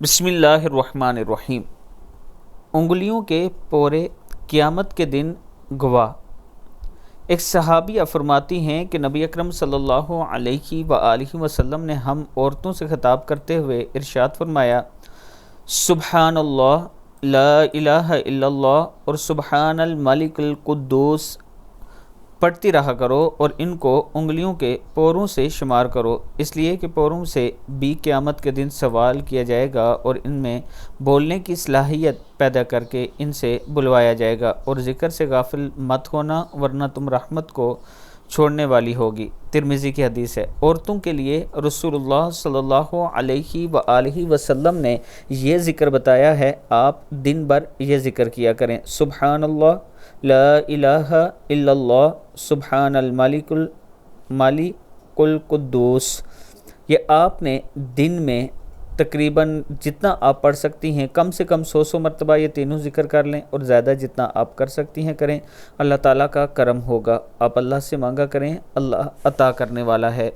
بسم اللہ الرحمن الرحیم۔ انگلیوں کے پورے قیامت کے دن گواہ۔ ایک صحابیہ فرماتی ہیں کہ نبی اکرم صلی اللہ علیہ وآلہ وسلم نے ہم عورتوں سے خطاب کرتے ہوئے ارشاد فرمایا، سبحان اللہ، لا الہ الا اللہ اور سبحان الملک القدوس پڑھتی رہا کرو، اور ان کو انگلیوں کے پوروں سے شمار کرو، اس لیے کہ پوروں سے بھی قیامت کے دن سوال کیا جائے گا اور ان میں بولنے کی صلاحیت پیدا کر کے ان سے بلوایا جائے گا، اور ذکر سے غافل مت ہونا ورنہ تم رحمت کو چھوڑنے والی ہوگی۔ ترمذی کی حدیث ہے۔ عورتوں کے لیے رسول اللہ صلی اللہ علیہ وآلہ وسلم نے یہ ذکر بتایا ہے، آپ دن بھر یہ ذکر کیا کریں، سبحان اللہ، لا الہ الا اللہ، سبحان الملک القدوس۔ یہ آپ نے دن میں تقریباً جتنا آپ پڑھ سکتی ہیں، کم سے کم 100 مرتبہ یہ تینوں ذکر کر لیں، اور زیادہ جتنا آپ کر سکتی ہیں کریں۔ اللہ تعالیٰ کا کرم ہوگا، آپ اللہ سے مانگا کریں، اللہ عطا کرنے والا ہے۔